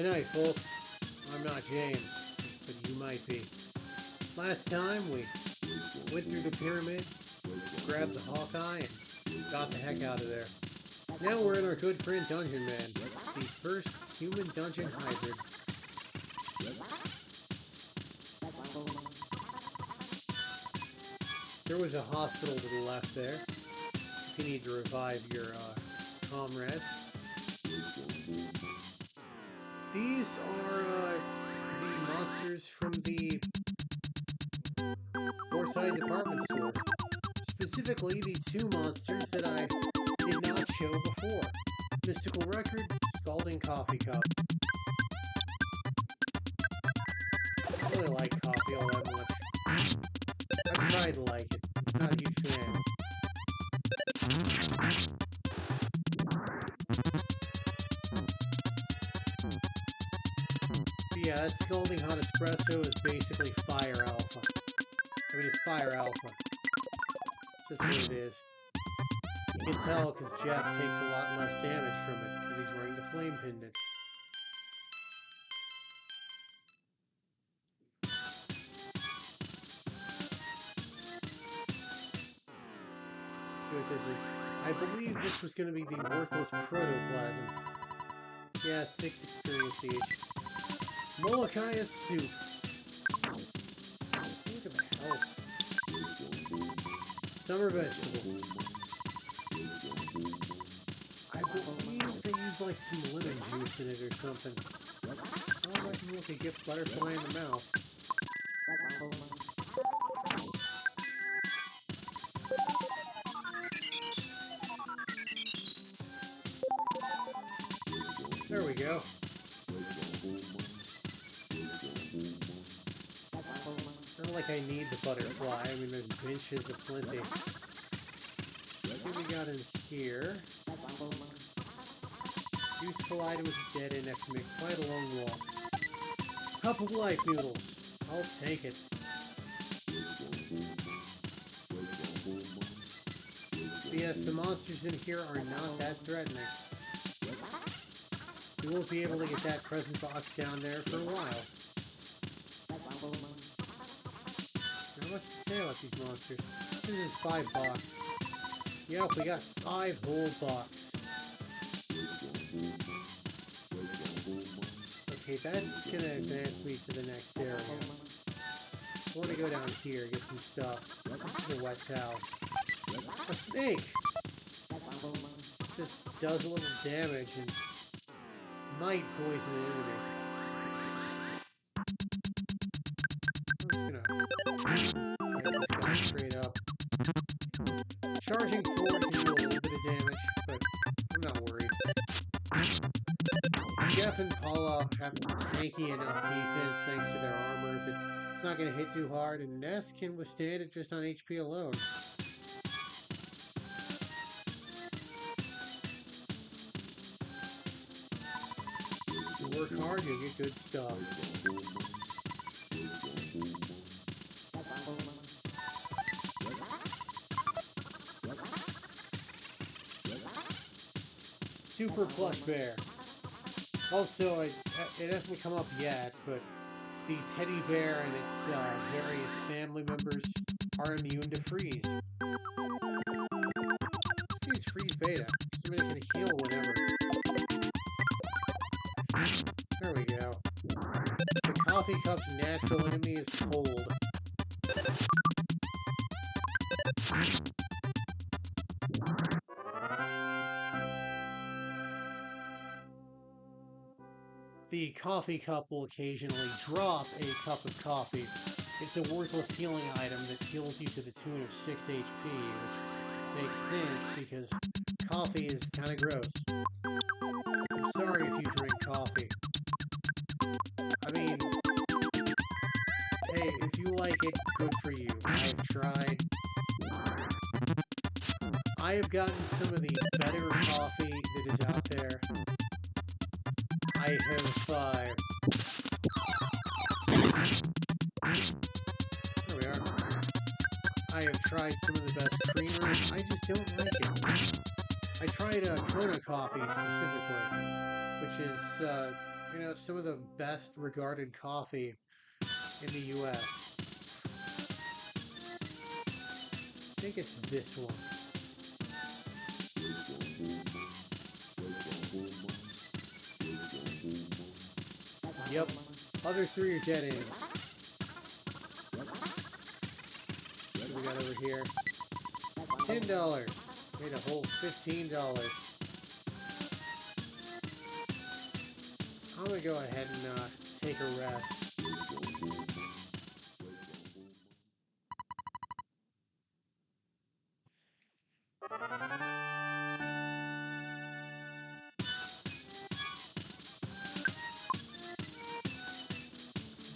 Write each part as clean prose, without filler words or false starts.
Tonight, folks, I'm not James, but you might be. Last time we went through the pyramid, grabbed the Hawkeye, and got the heck out of there. Now we're in our good friend Dungeon Man, the first human dungeon hybrid. There was a hospital to the left there, if you need to revive your comrades. These are the monsters from the Forsyth department stores. Specifically, the two monsters that I did not show before. Mystical Record, Scalding Coffee Cup. I don't really like coffee all that much. I've tried to like it. Not a huge fan. But yeah, that Scalding Hot Espresso is basically Fire Alpha. I mean, it's Fire Alpha. It's just what it is. You can tell because Jeff takes a lot less damage from it, and he's wearing the flame pendant. Let's see what this is. I believe this was going to be the worthless protoplasm. Yeah, 6 experience each. Molokai soup. Look at the health. Summer vegetable. I believe they use like some lemon juice in it or something. Oh, that can look a gift butterfly in the mouth. There we go. Not like I need the butterfly. I mean, there's benches aplenty. Let's see what we got in here. Useful item with a dead end after to make quite a long walk. Cup of life noodles. I'll take it. But yes, the monsters in here are not that threatening. You won't be able to get that present box down there for a while. Not much to say about these monsters. This is $5. Yep, we got 5 whole bucks. Okay, that's gonna advance me to the next area. I want to go down here, get some stuff. This is a wet towel. A snake! Just does a little damage and might poison an enemy. I'm just gonna fight this guy straight up. Charging forward can do a little bit of damage, but I'm not worried. Jeff and Paula have tanky enough defense thanks to their armor that it's not going to hit too hard, and Ness can withstand it just on HP alone. If you work hard, you'll get good stuff. Super Plush Bear. Also, it hasn't come up yet, but the teddy bear and its various family members are immune to freeze. Use freeze beta. Somebody can heal whenever. There we go. The coffee cup's natural enemy is cold. The coffee cup will occasionally drop a cup of coffee. It's a worthless healing item that heals you to the tune of 6 HP, which makes sense because coffee is kinda gross. I'm sorry if you drink coffee. I mean, hey, if you like it, good for you. I've tried. I have gotten some of the better coffee that is out there. I have, there we are. I have tried some of the best creamers. I just don't like it. I tried Kona coffee specifically, which is You know, some of the best regarded coffee in the US. I think it's this one. Yep. Other three are dead ends. What do we got over here? $10. Made a whole $15. I'm gonna go ahead and take a rest.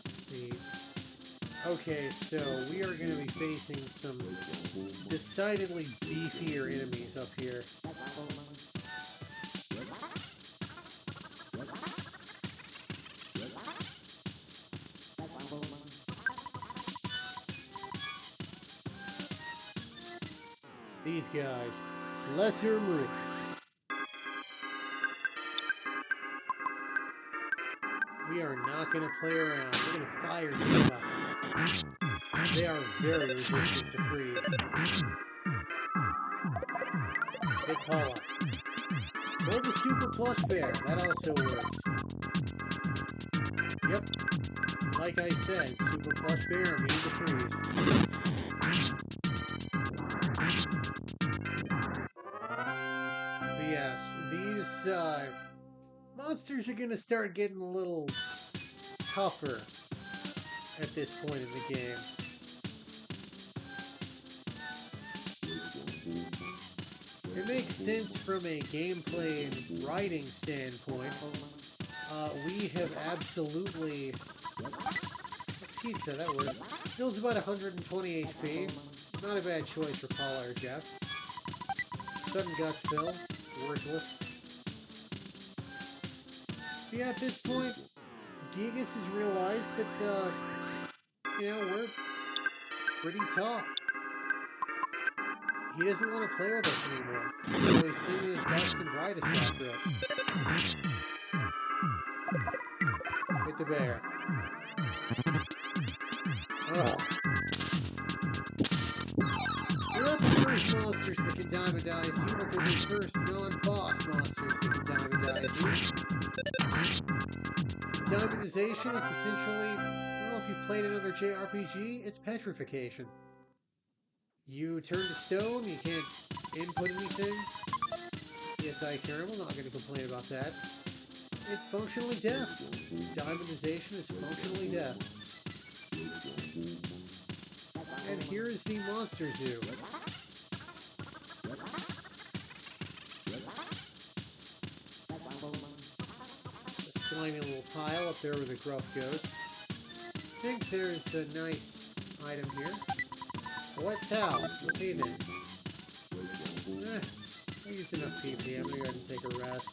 Let's see. Okay, so we are going to be facing some decidedly beefier enemies up here. These guys, lesser mooks. We are not going to play around. We're going to fire them up. They are very resistant to freeze. Hit Paula. Or the Super Plush Bear. That also works. Yep. Like I said, Super Plush Bear immune to freeze. But yes, these monsters are going to start getting a little tougher at this point in the game. It makes sense from a gameplay and writing standpoint. We have absolutely... Pizza, that works. Feels about 120 HP. Not a bad choice for Paula or Jeff. Sudden Gust Fill. Worthless. But yeah, at this point, Gigas has realized that, you know, we're pretty tough. He doesn't want to play with us anymore. So he's sending his best and brightest after us. Hit the bear. Oh. They're not the first monsters that can diamondize you, but they're the first non-boss monsters that can diamondize you. Diamondization is essentially, well, if you've played another JRPG, it's petrification. You turn to stone, you can't input anything. Yes, I care, I'm not going to complain about that. It's functionally deaf. Diamondization is functionally deaf. And here is the Monster Zoo. A slimy little pile up there with the gruff goats. I think there's a nice item here. What's how? Okay then. I used enough PP. I'm gonna go ahead and take a rest.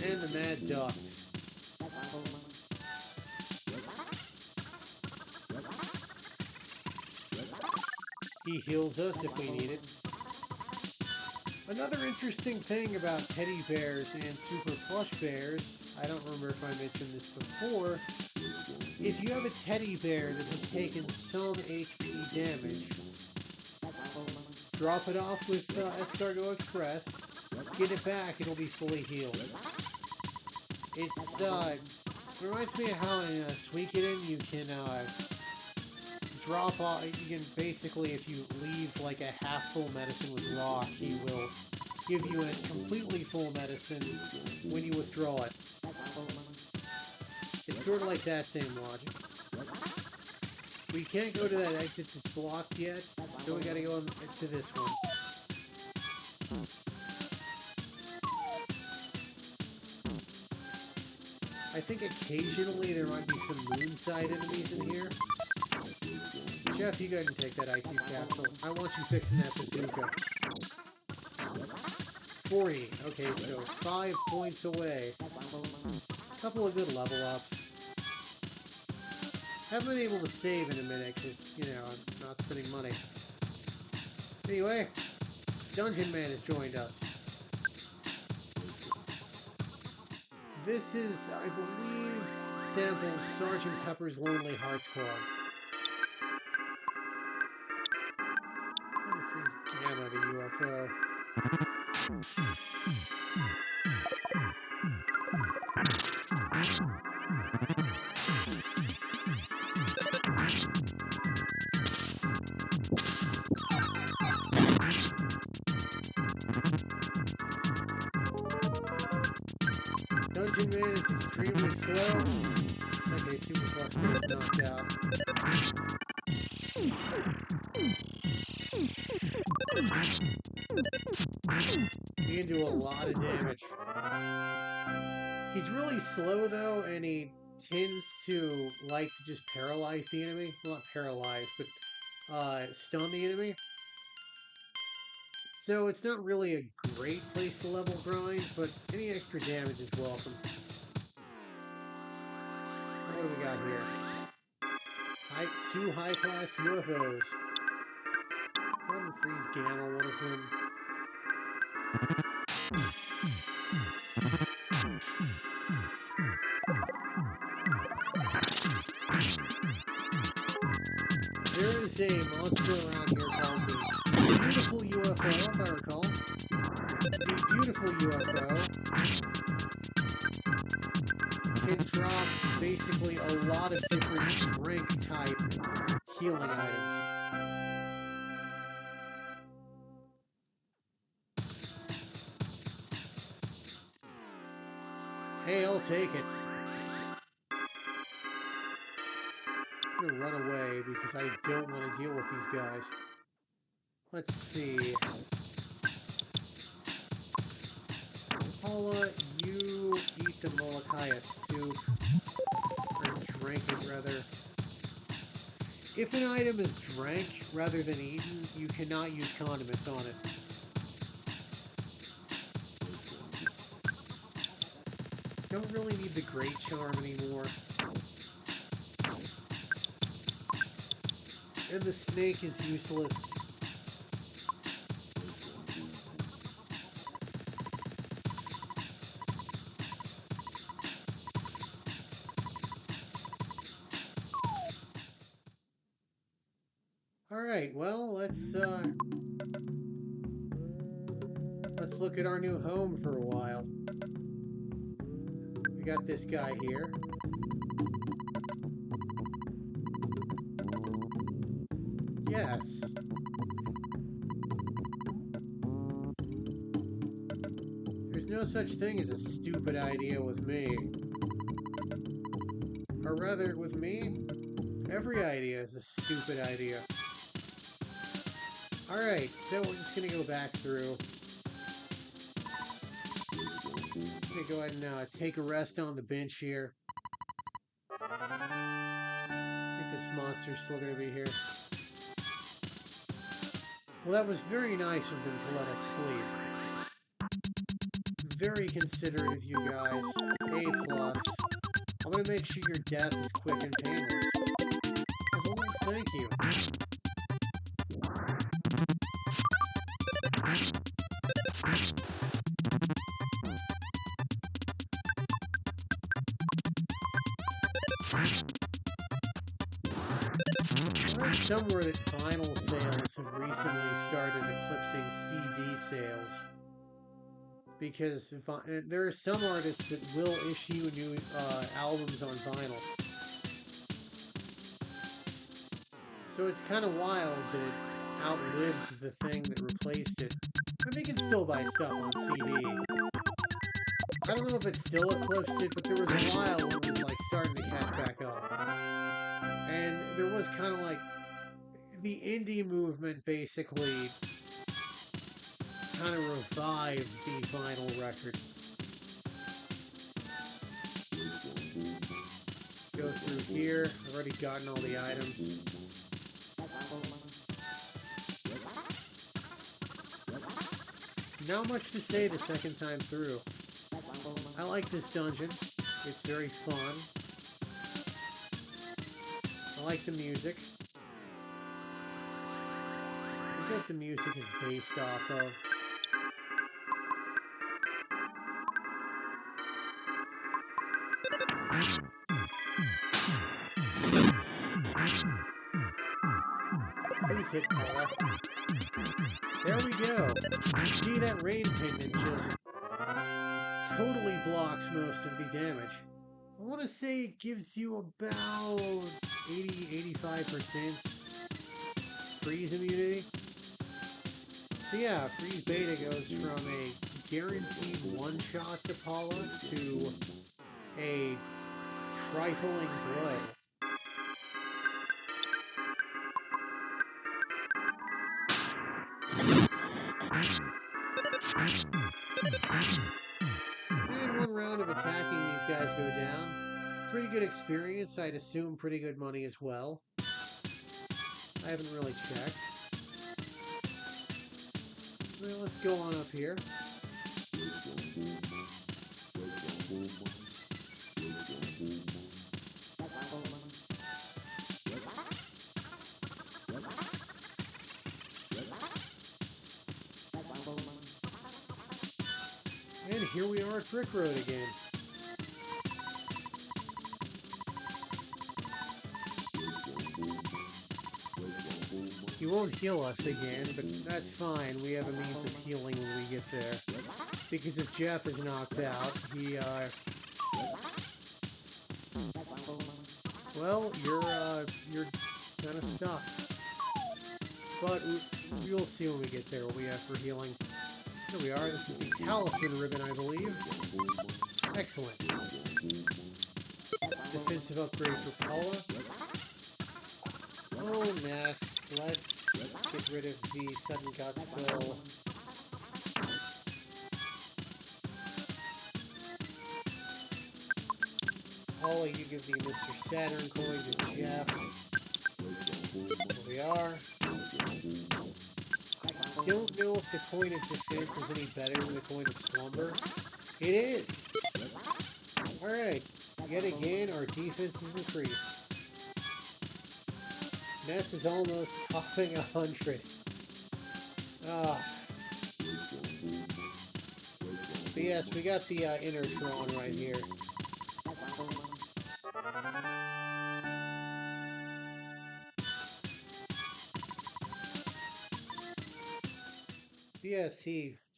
And the Mad Ducks. He heals us if we need it. Another interesting thing about teddy bears and super plush bears, I don't remember if I mentioned this before, if you have a teddy bear that has taken some HP damage, drop it off with Escargot Express, get it back, it'll be fully healed. It's, reminds me of how in Suikoden you can, drop off, you can basically, if you leave like a half full medicine with rock, he will give you a completely full medicine when you withdraw it. It's sort of like that same logic. We can't go to that exit that's blocked yet, so we gotta go to this one. I think occasionally there might be some moonside enemies in here. Jeff, you go ahead and take that IQ capsule. I want you fixing that bazooka. 40. Okay, so 5 points away. A couple of good level ups. Haven't been able to save in a minute because, you know, I'm not spending money. Anyway, Dungeon Man has joined us. This is, I believe, samples Sergeant Pepper's Lonely Hearts Club. Freeze Gamma, the UFO. Dungeon Man is extremely slow. Okay, Super Flux is knocked out. He can do a lot of damage. He's really slow though, and he tends to like to just paralyze the enemy. Well, not paralyze, but stun the enemy. So it's not really a great place to level grind, but any extra damage is welcome. What do we got here? Two high-class UFOs. Go ahead and freeze Gamma, one of them. There is a monster around here called the Beautiful UFO, if I recall. The Beautiful UFO can drop basically a lot of different drink-type healing items. Hey, I'll take it. I'm gonna run away because I don't want to deal with these guys. Let's see. Paula, you eat the Molokaya soup. Or drink it, rather. If an item is drank rather than eaten, you cannot use condiments on it. Don't really need the Great Charm anymore. And the snake is useless. Alright, well, let's look at our new home for a while. We got this guy here. Yes. There's no such thing as a stupid idea with me. Or rather, with me, every idea is a stupid idea. Alright, so we're just gonna go back through. I'm gonna go ahead and take a rest on the bench here. I think this monster's still gonna be here. Well, that was very nice of them to let us sleep. Very considerate of you guys. A+. I'm gonna make sure your death is quick and painless. As always, thank you. I read somewhere that vinyl sales have recently started eclipsing CD sales. Because there are some artists that will issue new albums on vinyl. So it's kind of wild that it outlived the thing that replaced it. I mean, you can still buy stuff on CD. I don't know if it still eclipsed it, but there was a while when it was like starting to catch back up. And there was kind of like the indie movement basically kind of revived the vinyl record. Go through here. I've already gotten all the items. Not much to say the second time through. I like this dungeon. It's very fun. I like the music. I forget what the music is based off of. Please hit Paula. There we go. See, that rain pigment just totally blocks most of the damage. I want to say it gives you about 80-85% freeze immunity. So yeah, freeze beta goes from a guaranteed one-shot to Paula to a trifling blow. And one round of attacking these guys go down. Pretty good experience, I'd assume pretty good money as well. I haven't really checked. Well, let's go on up here. And here we are at Brickroad again. He won't heal us again, but that's fine. We have a means of healing when we get there. Because if Jeff is knocked out, he, well, you're kind of stuck. But we'll see when we get there what we have for healing. Here we are. This is the Talisman Ribbon, I believe. Excellent. Defensive upgrade for Paula. Oh, mess. Let's get rid of the Sudden Guts Pill. Paula, you give the Mr. Saturn coin to Jeff. Here we are. I don't know if the coin of defense is any better than the coin of slumber. It is! Alright, yet again our defense is increased. Ness is almost topping 100. Ah. But yes, we got the inner Tron right here. Yes,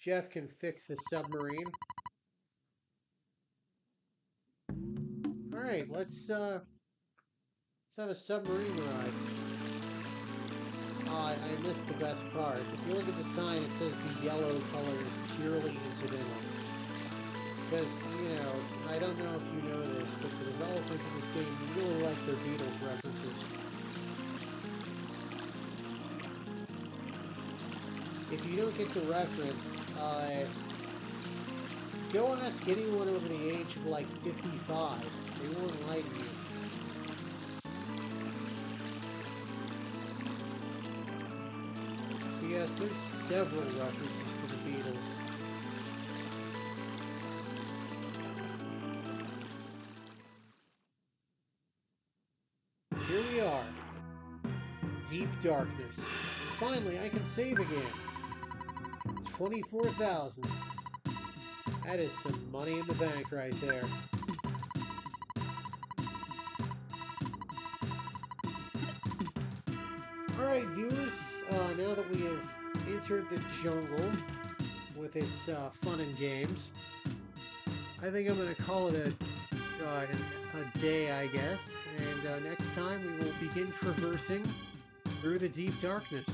Jeff can fix the submarine. Alright, let's have a submarine ride. I missed the best part. If you look at the sign, it says the yellow color is purely incidental. Because, you know, I don't know if you know this, but the developers of this game really like their Beatles references. If you don't get the reference, go ask anyone over the age of like 55. They won't enlighten you. But yes, there's several references to the Beatles. Here we are. Deep darkness. And finally, I can save again. 24,000. That is some money in the bank right there. Alright, viewers, now that we have entered the jungle with its fun and games, I think I'm going to call it a day, I guess. And next time we will begin traversing through the deep darkness.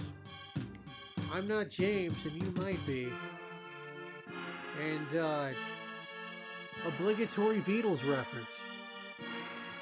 I'm not James, and you might be. And, obligatory Beatles reference.